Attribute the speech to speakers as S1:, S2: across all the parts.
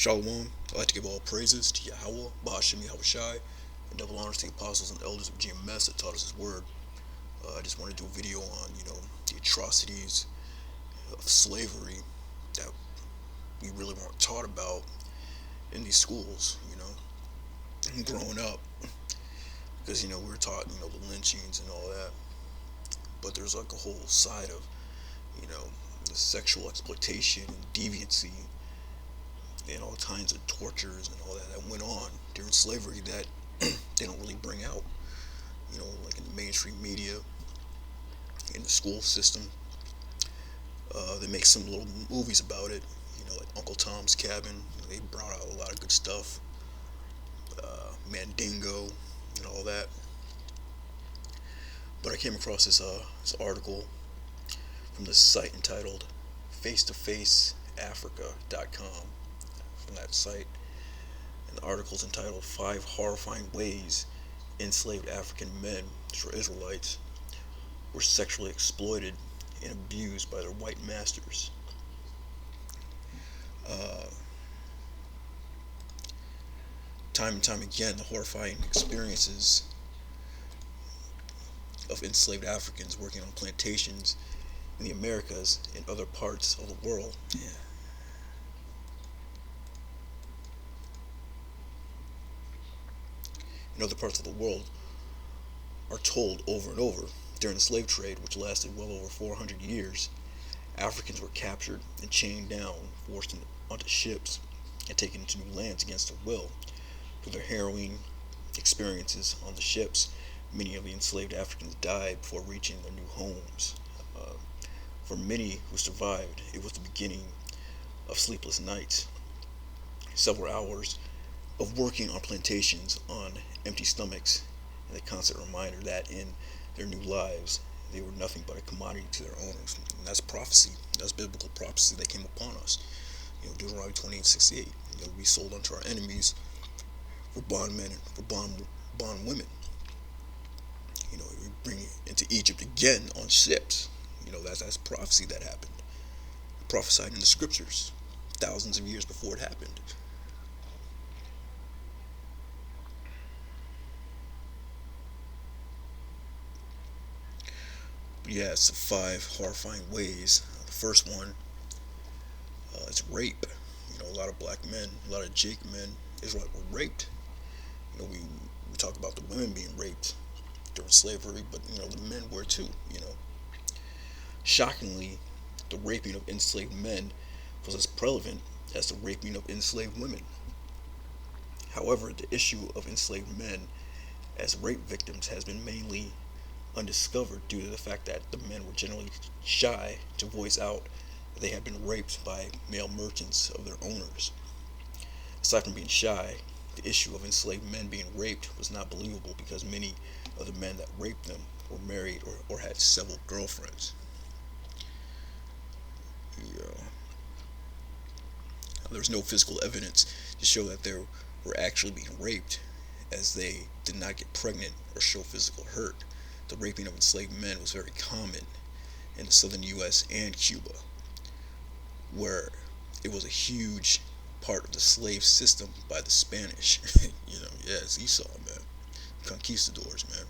S1: Shalom. I'd like to give all praises to Yahweh, Bahashim Yahushai, and double honors to the apostles and elders of GMS that taught us His word. I just wanted to do a video on, the atrocities of slavery that we really weren't taught about in these schools, growing up. Because, we were taught, the lynchings and all that. But there's like a whole side of, you know, the sexual exploitation and deviancy and all kinds of tortures and all that went on during slavery that they don't really bring out, like in the mainstream media, in the school system. They make some little movies about it, like Uncle Tom's Cabin. They brought out a lot of good stuff, Mandingo, and all that. But I came across this article from this site entitled FaceToFaceAfrica.com. From that site, and the article is entitled "5 Horrifying Ways Enslaved African Men, for Israelites, were sexually exploited and abused by their white masters." Time and time again, the horrifying experiences of enslaved Africans working on plantations in the Americas and other parts of the world. In other parts of the world are told over and over. During the slave trade, which lasted well over 400 years, Africans were captured and chained down, forced onto ships, and taken into new lands against their will. Through their harrowing experiences on the ships, many of the enslaved Africans died before reaching their new homes. For many who survived, it was the beginning of sleepless nights. Several hours of working on plantations on empty stomachs, and the constant reminder that in their new lives they were nothing but a commodity to their owners. And that's prophecy. That's biblical prophecy that came upon us. Deuteronomy 28:68. We sold unto our enemies for bondmen and for bondwomen. We bring it into Egypt again on ships. That's prophecy that happened. Prophesied in the scriptures thousands of years before it happened. But yeah, it's the 5 horrifying ways. The first one is rape. A lot of black men, a lot of Jake men, Israelite were raped. We talk about the women being raped during slavery, but the men were too. Shockingly, the raping of enslaved men was as prevalent as the raping of enslaved women. However, the issue of enslaved men as rape victims has been mainly undiscovered due to the fact that the men were generally shy to voice out that they had been raped by male merchants of their owners. Aside from being shy, the issue of enslaved men being raped was not believable because many of the men that raped them were married or had several girlfriends. There's no physical evidence to show that they were actually being raped, as they did not get pregnant or show physical hurt. The raping of enslaved men was very common in the southern U.S. and Cuba, where it was a huge part of the slave system by the Spanish. It's Esau, man. Conquistadors, man.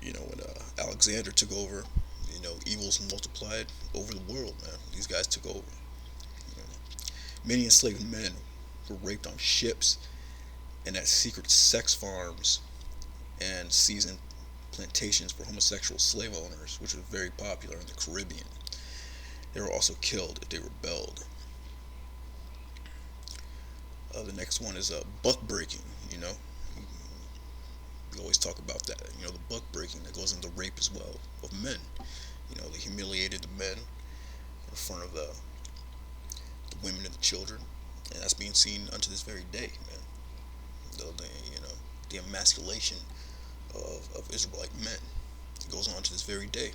S1: When Alexander took over, evils multiplied over the world, man. These guys took over. Many enslaved men were raped on ships and at secret sex farms and seasoned plantations for homosexual slave owners, which was very popular in the Caribbean. They were also killed if they rebelled. The next one is buck breaking. We always talk about that. The buck breaking that goes into rape as well of men. They humiliated the men in front of the women and the children, and that's being seen unto this very day, man. The emasculation of Israelite men goes on to this very day.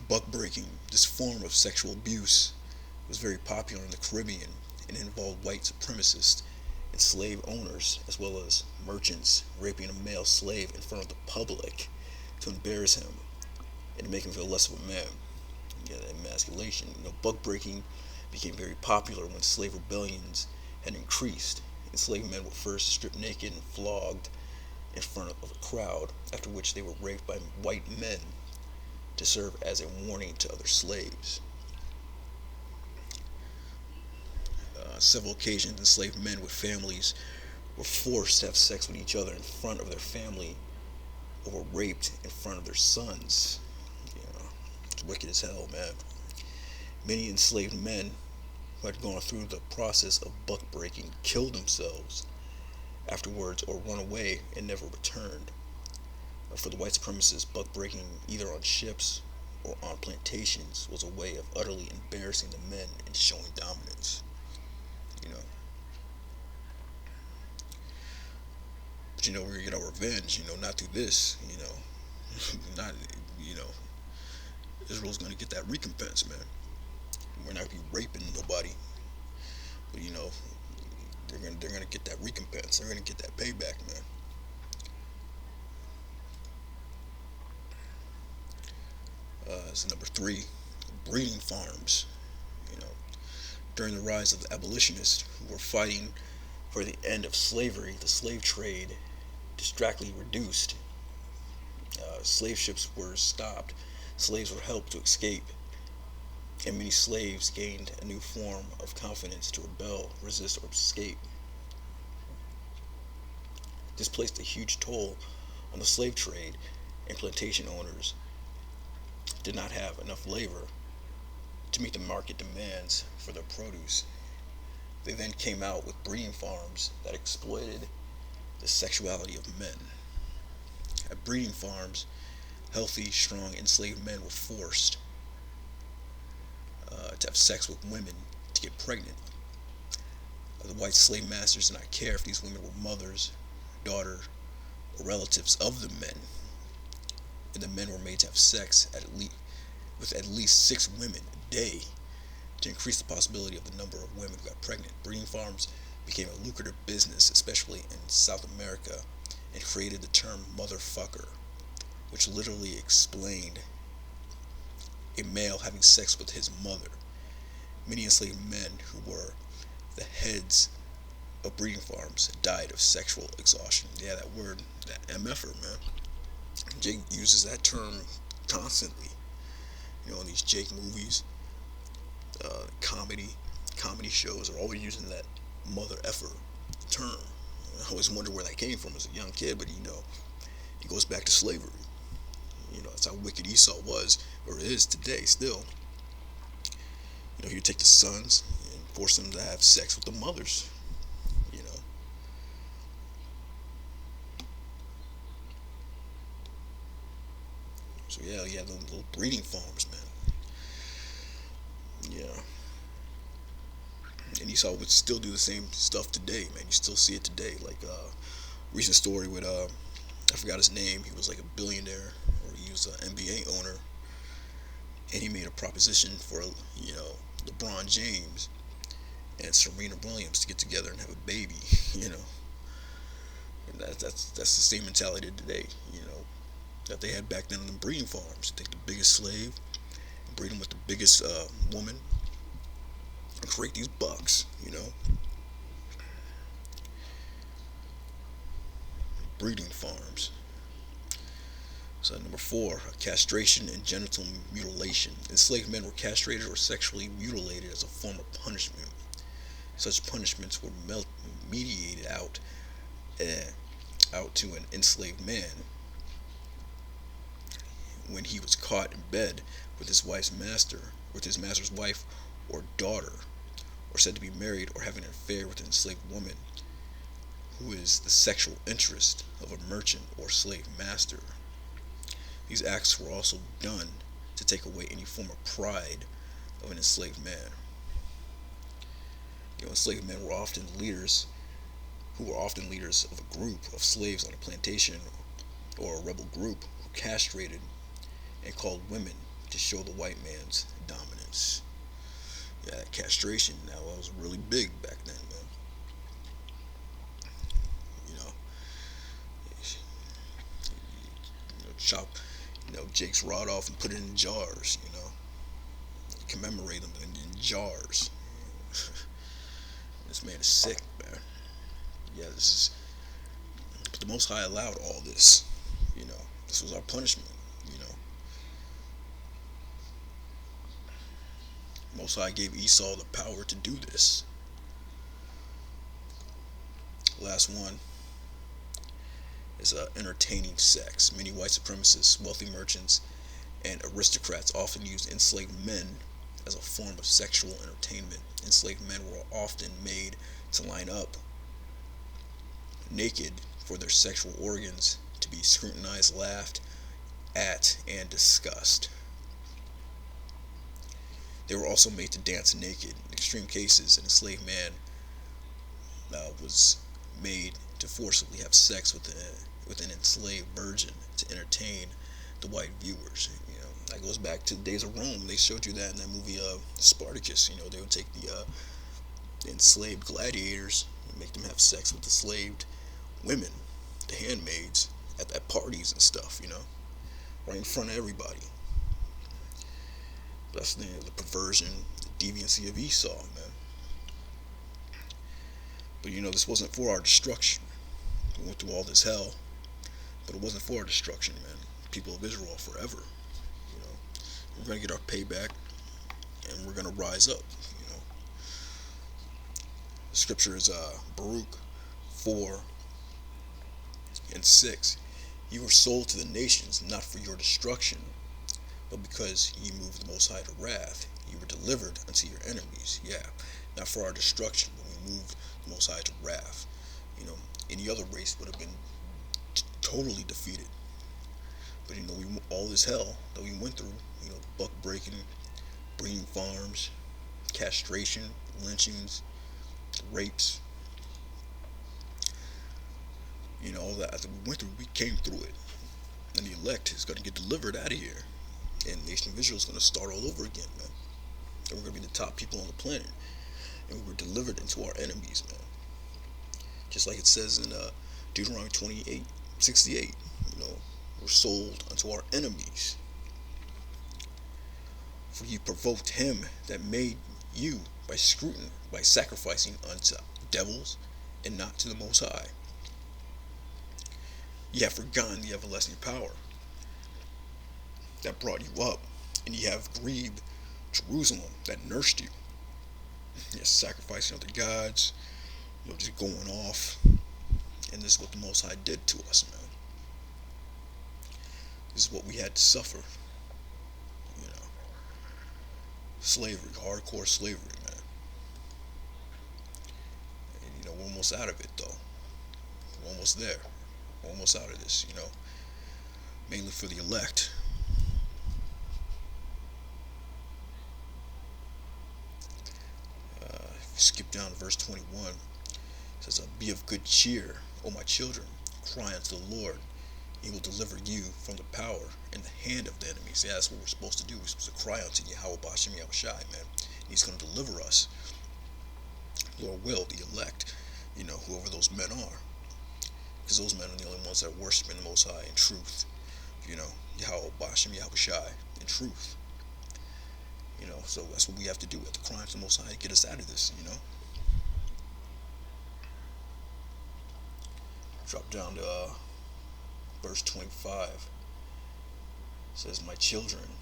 S1: Buck breaking, this form of sexual abuse, was very popular in the Caribbean and involved white supremacists and slave owners, as well as merchants raping a male slave in front of the public to embarrass him and to make him feel less of a man. Yeah, that emasculation. Buck breaking became very popular when slave rebellions had increased. Enslaved men were first stripped naked and flogged in front of a crowd, after which they were raped by white men to serve as a warning to other slaves. Several occasions, enslaved men with families were forced to have sex with each other in front of their family or were raped in front of their sons. It's wicked as hell, man. Many enslaved men who had gone through the process of buck breaking killed themselves afterwards or run away and never returned. For the white supremacists, buck breaking either on ships or on plantations was a way of utterly embarrassing the men and showing dominance. You know, but we're gonna get our revenge. Not through this. Not you know, Israel's gonna get that recompense, man. We're not gonna be raping nobody, but they're gonna get that recompense. They're gonna get that payback, man. So number three, breeding farms. You know, during the rise of the abolitionists who were fighting for the end of slavery, the slave trade distractedly reduced. Slave ships were stopped. Slaves were helped to escape, and many slaves gained a new form of confidence to rebel, resist, or escape. This placed a huge toll on the slave trade, and plantation owners did not have enough labor to meet the market demands for their produce. They then came out with breeding farms that exploited the sexuality of men. At breeding farms, healthy, strong, enslaved men were forced to have sex with women to get pregnant. The white slave masters did not care if these women were mothers, daughters, or relatives of the men, and the men were made to have sex with at least 6 women a day to increase the possibility of the number of women who got pregnant. Breeding farms became a lucrative business, especially in South America, and created the term motherfucker, which literally explained a male having sex with his mother. Many enslaved men who were the heads of breeding farms died of sexual exhaustion. Yeah, that word, that MFer, man. Jake uses that term constantly. In these Jake movies, comedy shows are always using that mother effer term. I always wonder where that came from as a young kid, but it goes back to slavery. That's how wicked Esau was, or is today still. He would take the sons and force them to have sex with the mothers. You know. So yeah, the little breeding farms, man. Yeah. And Esau would still do the same stuff today, man. You still see it today. Like recent story with I forgot his name. He was like a billionaire, or he was an NBA owner, and he made a proposition for LeBron James and Serena Williams to get together and have a baby. You know, and that's the same mentality today. That they had back then in the breeding farms. Take the biggest slave, breed them with the biggest woman, and create these bucks. Breeding farms. So number four, castration and genital mutilation. Enslaved men were castrated or sexually mutilated as a form of punishment. Such punishments were mediated out to an enslaved man when he was caught in bed with with his master's wife or daughter, or said to be married or having an affair with an enslaved woman who is the sexual interest of a merchant or slave master. These acts were also done to take away any form of pride of an enslaved man. Enslaved men were often leaders who were often leaders of a group of slaves on a plantation or a rebel group who castrated and called women to show the white man's dominance. Yeah, that castration that was really big back then, man. You know, chop, Jake's rod off and put it in jars. commemorate them in jars. This man is sick, man. Yeah, this is. But the Most High allowed all this. You know, this was our punishment. You know, Most High gave Esau the power to do this. Last one is entertaining sex. Many white supremacists, wealthy merchants, and aristocrats often used enslaved men as a form of sexual entertainment. Enslaved men were often made to line up naked for their sexual organs to be scrutinized, laughed at, and discussed. They were also made to dance naked. In extreme cases, an enslaved man was made to forcibly have sex with an enslaved virgin to entertain the white viewers. You know, that goes back to the days of Rome. They showed you that in that movie Spartacus. You know, they would take the enslaved gladiators and make them have sex with the enslaved women, the handmaids, at parties and stuff. You know, right in front of everybody. That's the perversion, the deviancy of Esau, man. But you know, this wasn't for our destruction. We went through all this hell, but it wasn't for our destruction, man. People of Israel forever. You know, we're gonna get our payback, and we're gonna rise up. You know, Scripture is Baruch 4:6. You were sold to the nations, not for your destruction, but because you moved the Most High to wrath. You were delivered unto your enemies. Yeah, not for our destruction, but we moved the Most High to wrath. You know, any other race would have been totally defeated. But you know, all this hell that we went through, you know, buck breaking, breeding farms, castration, lynchings, rapes, you know, all that we went through, we came through it. And the elect is going to get delivered out of here. And the nation of Israel is going to start all over again, man. And we're going to be the top people on the planet. And we were delivered into our enemies, man. Just like it says in Deuteronomy 28:68, you know, we're sold unto our enemies. For you provoked him that made you by sacrificing unto devils and not to the Most High. You have forgotten the everlasting power that brought you up, and ye have grieved Jerusalem that nursed you. Yes, sacrificing other gods, you know, just going off. And this is what the Most High did to us, man. This is what we had to suffer. You know, slavery, hardcore slavery, man. And you know, we're almost out of it, though. We're almost there. We're almost out of this, you know. Mainly for the elect. Skip down to verse 21. It says, be of good cheer, O my children, cry unto the Lord. He will deliver you from the power and the hand of the enemies. Yeah, that's what we're supposed to do. We're supposed to cry unto Yahweh Bashem Yahushai, man. And he's going to deliver us. Lord will, the elect, you know, whoever those men are. Because those men are the only ones that are worshiping the Most High in truth. You know, Yahweh Bashem Yahushai in truth. You know, so that's what we have to do. We have to cry to the Most High to get us out of this, you know. Drop down to verse 25. It says, my children,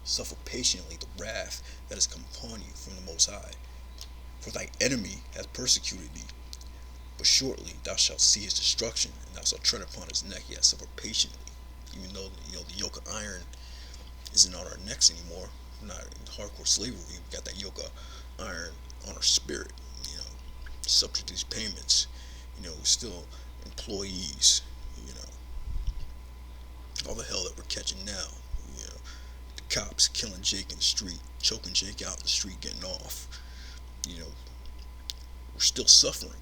S1: suffer patiently the wrath that has come upon you from the Most High. For thy enemy hath persecuted thee. But shortly thou shalt see his destruction, and thou shalt tread upon his neck. Yet suffer patiently. Even though, you know, the yoke of iron isn't on our necks anymore. We're not in hardcore slavery. We've got that yoke of iron on our spirit, you know, subject to these payments. You know, we're still employees, you know. All the hell that we're catching now, you know. The cops killing Jake in the street, choking Jake out in the street, getting off. You know, we're still suffering.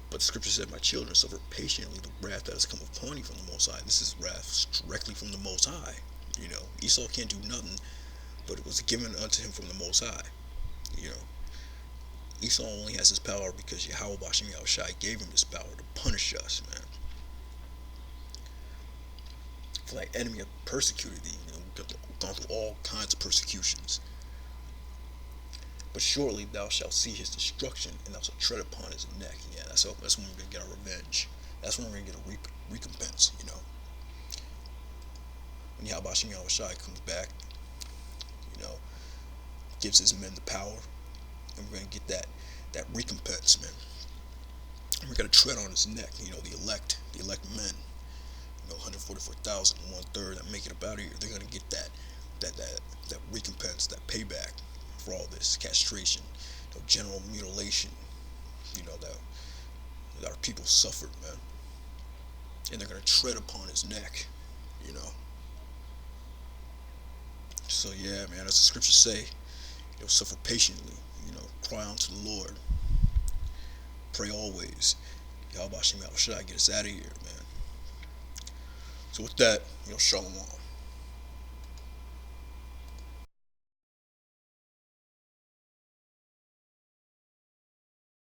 S1: But the scripture said, my children, suffer patiently the wrath that has come upon you from the Most High. This is wrath directly from the Most High. You know, Esau can't do nothing, but it was given unto him from the Most High. You know, Esau only has his power because Yahweh Bashem Yahushai gave him this power to punish us, man. For thy enemy hath persecuted thee. You know, gone through all kinds of persecutions. But shortly thou shalt see his destruction, and thou shalt tread upon his neck. Yeah, that's when we're gonna get our revenge. That's when we're gonna get a recompense. When Yahweh Shai comes back, you know, gives his men the power, and we're gonna get that recompense, man. And we're gonna tread on his neck. The elect men. 144,000, 1/3 that make it up out of here. They're gonna get that that recompense, that payback for all this castration, general mutilation. That our people suffered, man. And they're gonna tread upon his neck. You know. So yeah, man, as the scriptures say, suffer patiently. Cry unto the Lord. Pray always. Yahweh Shem Shai, get us out of here, man. So with that, shalom.